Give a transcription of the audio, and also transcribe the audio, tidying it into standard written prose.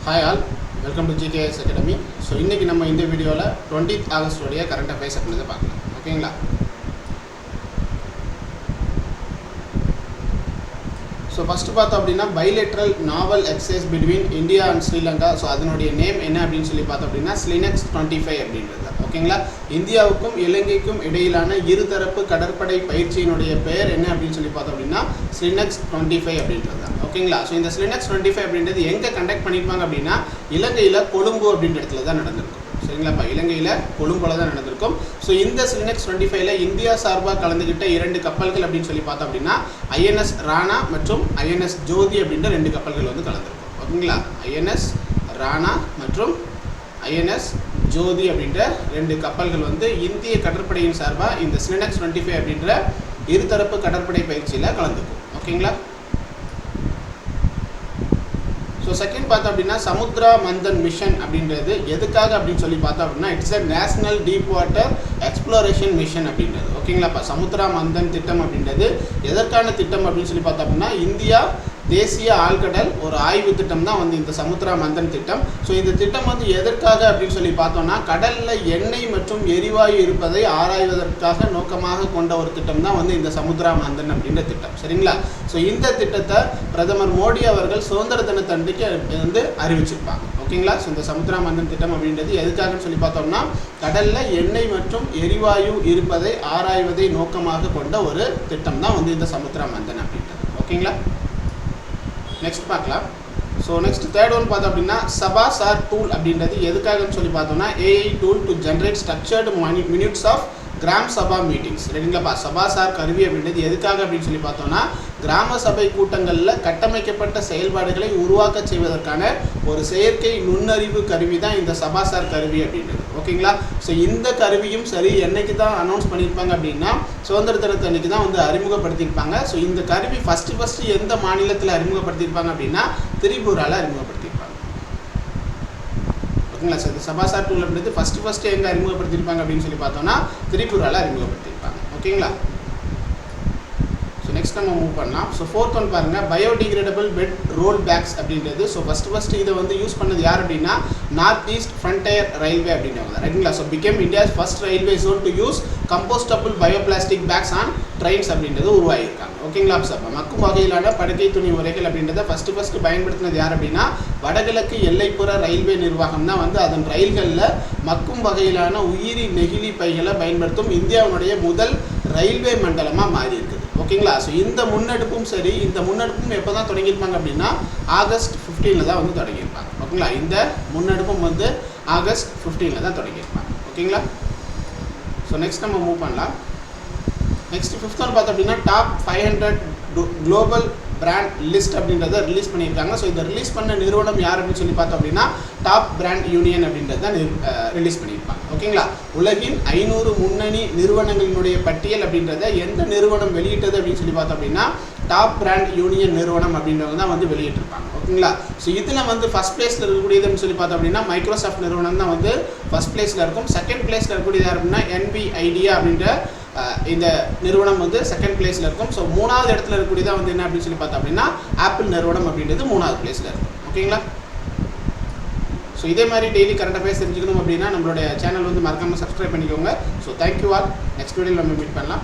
Hi all, welcome to GKS Academy. So இன்னைக்கு நம்ம இந்த வீடியோல 20th ஆகஸ்ட் உடைய கரண்ட் அஃபேர்ஸ் அப்படினு பார்க்கலாம். ஓகேங்களா? So first பார்த்தோம் அப்படினா bilateral naval exercise between India and Sri Lanka. So அதனுடைய நேம் என்ன அப்படினு சொல்லி பார்த்தோம் அப்படினா SLINEX 25 அப்படின்றது. ஓகேங்களா? இந்தியாவுக்கும் இலங்கைக்கும் இடையிலான இருதரப்பு கடற்படை பயிற்சியினுடைய பெயர் என்ன அப்படினு சொல்லி பார்த்தோம் அப்படினா SLINEX 25 அப்படின்றது. ஓகேங்களா? ஸோ இந்த SLINEX 25 அப்படின்றது எங்கே கண்டக்ட் பண்ணியிருப்பாங்க அப்படின்னா இலங்கையில் கொழும்பு அப்படின்ற இடத்துல தான் நடந்திருக்கும். சரிங்களாப்பா, இலங்கையில் கொழும்புல தான் நடந்திருக்கும். ஸோ இந்த SLINEX 25ல இந்தியா சார்பாக கலந்துக்கிட்ட 2 கப்பல்கள் அப்படின்னு சொல்லி பார்த்தோம் அப்படின்னா INS ராணா மற்றும் INS ஜோதி அப்படின்ற 2 கப்பல்கள் வந்து கலந்துருக்கும். ஓகேங்களா? INS ராணா மற்றும் INS ஜோதி அப்படின்ற 2 கப்பல்கள் வந்து இந்திய கடற்படையின் சார்பாக இந்த SLINEX 25 அப்படின்ற இருதரப்பு கடற்படை பயிற்சியில் கலந்துக்கும். ஓகேங்களா? ஸோ செகண்ட் பார்த்தோம் அப்படின்னா சமுத்ரா மந்தன் மிஷன் அப்படின்றது எதுக்காக அப்படின்னு சொல்லி பார்த்தோம் அப்படின்னா it's a national deep water exploration mission அப்படின்றது. ஓகேங்களாப்பா, சமுத்ரா மந்தன் திட்டம் அப்படின்றது எதற்கான திட்டம் அப்படின்னு சொல்லி பார்த்தோம் அப்படின்னா இந்தியா தேசிய ஆழ்கடல் ஒரு ஆய்வு திட்டம் தான் வந்து இந்த சமுத்ரா மந்தன் திட்டம். ஸோ இந்த திட்டம் வந்து எதற்காக அப்படின்னு சொல்லி பார்த்தோம்னா கடலில் எண்ணெய் மற்றும் எரிவாயு இருப்பதை ஆராய்வதற்காக நோக்கமாக கொண்ட ஒரு திட்டம் தான் வந்து இந்த சமுத்ரா மந்தன் அப்படின்ற திட்டம். சரிங்களா? ஸோ இந்த திட்டத்தை பிரதமர் மோடி அவர்கள் சுதந்திர தினத்தன்றைக்கு வந்து அறிவிச்சிருப்பாங்க. ஓகேங்களா? ஸோ இந்த சமுத்ரா மந்தன் திட்டம் அப்படின்றது எதுக்காகன்னு சொல்லி பார்த்தோம்னா கடலில் எண்ணெய் மற்றும் எரிவாயு இருப்பதை ஆராய்வதை நோக்கமாக கொண்ட ஒரு திட்டம் தான் வந்து இந்த சமுத்ரா மந்தன் அப்படின்றது. ஓகேங்களா? நெக்ஸ்ட் பார்க்கலாம். ஸோ நெக்ஸ்ட் தேர்ட் ஒன் பார்த்தோம் அப்படின்னா சபாசார் டூல் அப்படின்றது எதுக்காகன்னு சொல்லி பார்த்தோம்னா AI tool to generate structured minutes of gram sabha meetings. ரெண்டுங்களாப்பா, சபாசார் கருவி அப்படின்றது எதுக்காக அப்படின்னு சொல்லி பார்த்தோம்னா கிராம சபை கூட்டங்களில் கட்டமைக்கப்பட்ட செயல்பாடுகளை உருவாக்க செய்வதற்கான ஒரு செயற்கை நுண்ணறிவு கருவி தான் இந்த சபாசார் கருவி அப்படின்றது. ஓகேங்களா? ஸோ இந்த கருவியும் சரி என்னைக்கு தான் அனௌன்ஸ் பண்ணியிருப்பாங்க அப்படின்னா சுதந்திர தினத்து அன்னைக்கு தான் வந்து அறிமுகப்படுத்தியிருப்பாங்க. ஸோ இந்த கருவி ஃபஸ்ட்டு எந்த மாநிலத்தில் அறிமுகப்படுத்தியிருப்பாங்க அப்படின்னா திரிபுராவில் அறிமுகப்படுத்தியிருப்பாங்க. ஓகேங்களா? ஸோ இந்த சபாசார் டூல் அப்படின்றது ஃபஸ்ட்டு எங்கே அறிமுகப்படுத்தியிருப்பாங்க அப்படின்னு சொல்லி பார்த்தோம்னா திரிபுராவில் அறிமுகப்படுத்தியிருப்பாங்க. ஓகேங்களா? நெக்ஸ்ட் நம்ம மூவ் பண்ணலாம். ஸோ ஃபோர்த் ஒன் பாருங்கள் பயோடிகிரேடபிள் பெட் ரோல் பேக்ஸ் அப்படின்றது. ஸோ ஃபஸ்ட்டு இதை வந்து யூஸ் பண்ணது யார் அப்படின்னா நார்த் ஈஸ்ட் ஃப்ரண்டயர் ரயில்வே அப்படின்றவங்க தான். ரைட்டுங்களா? So became India's first railway zone to use compostable bioplastic bags on trains அப்படின்றது உருவாகியிருக்காங்க. ஓகேங்களா? சார் மக்கும் வகையிலான படுக்கை துணி உரைகள் அப்படின்றத ஃபஸ்ட்டு பயன்படுத்தினது யார் அப்படின்னா வடகிழக்கு எல்லைப்புற ரயில்வே நிர்வாகம் தான் வந்து அதன் ரயில்களில் மக்கும் வகையிலான உயிரி நெகிழி பைகளை பயன்படுத்தும் இந்தியாவுடைய முதல் ரயில்வே மண்டலமாக மாறி இருக்குது. ஓகேங்களா? ஸோ இந்த முன்னெடுப்பும் சரி இந்த முன்னெடுப்பும் எப்போ தான் தொடங்கியிருப்பாங்க அப்படின்னா ஆகஸ்ட் 15 தான் வந்து தொடங்கியிருப்பாங்க. ஓகேங்களா? இந்த முன்னெடுப்பும் வந்து ஆகஸ்ட் 15 தான் தொடங்கியிருப்பாங்க. ஓகேங்களா? ஸோ நெக்ஸ்ட் நம்ம மூவ் பண்ணலாம். நெக்ஸ்ட் ஃபிஃப்த் ஒன் பார்த்தோம் அப்படின்னா டாப் 500 குளோபல் பிராண்ட் லிஸ்ட் அப்படின்றத ரிலீஸ் பண்ணியிருக்காங்க. ஸோ இதை ரிலீஸ் பண்ண நிறுவனம் யார் அப்படின்னு சொல்லி பார்த்தோம் அப்படின்னா டாப் பிராண்ட் யூனியன் அப்படின்றத ரிலீஸ் பண்ணியிருப்பாங்க. ஓகேங்களா? உலகின் 500 முன்னணி நிறுவனங்களினுடைய பட்டியல் அப்படின்றத எந்த நிறுவனம் வெளியிட்டது அப்படின்னு சொல்லி பார்த்தோம் அப்படின்னா டாப் பிராண்ட் யூனியன் நிறுவனம் அப்படின்றவங்க தான் வந்து வெளியிட்டிருப்பாங்க. ஓகேங்களா? ஸோ இதில் வந்து ஃபஸ்ட் பிளேஸில் இருக்கக்கூடியதுன்னு சொல்லி பார்த்தோம் அப்படின்னா மைக்ரோசாஃப்ட் நிறுவனம் தான் வந்து ஃபஸ்ட் பிளேஸில் இருக்கும். செகண்ட் பிளேஸில் இருக்கக்கூடியது யார் அப்படின்னா NVIDIA அப்படின்ற இந்த நிறுவனம் வந்து செகண்ட் பிளேஸில் இருக்கும். ஸோ 3வது இடத்துல இருக்கக்கூடியதான் வந்து என்ன அப்படின்னு சொல்லி பார்த்தோம் அப்படின்னா ஆப்பிள் நிறுவனம் அப்படின்றது 3வது பிளேஸில் இருக்கும். ஓகேங்களா? ஸோ இதே மாதிரி டெய்லி கரண்ட் அஃபேர்ஸ் தெரிஞ்சுக்கணும் அப்படின்னா நம்மளுடைய சேனல் வந்து மறக்காமல் சப்ஸ்கிரைப் பண்ணிக்கோங்க. So thank you all. நெக்ஸ்ட் வீடியோவில் நம்ம மீட் பண்ணலாம்.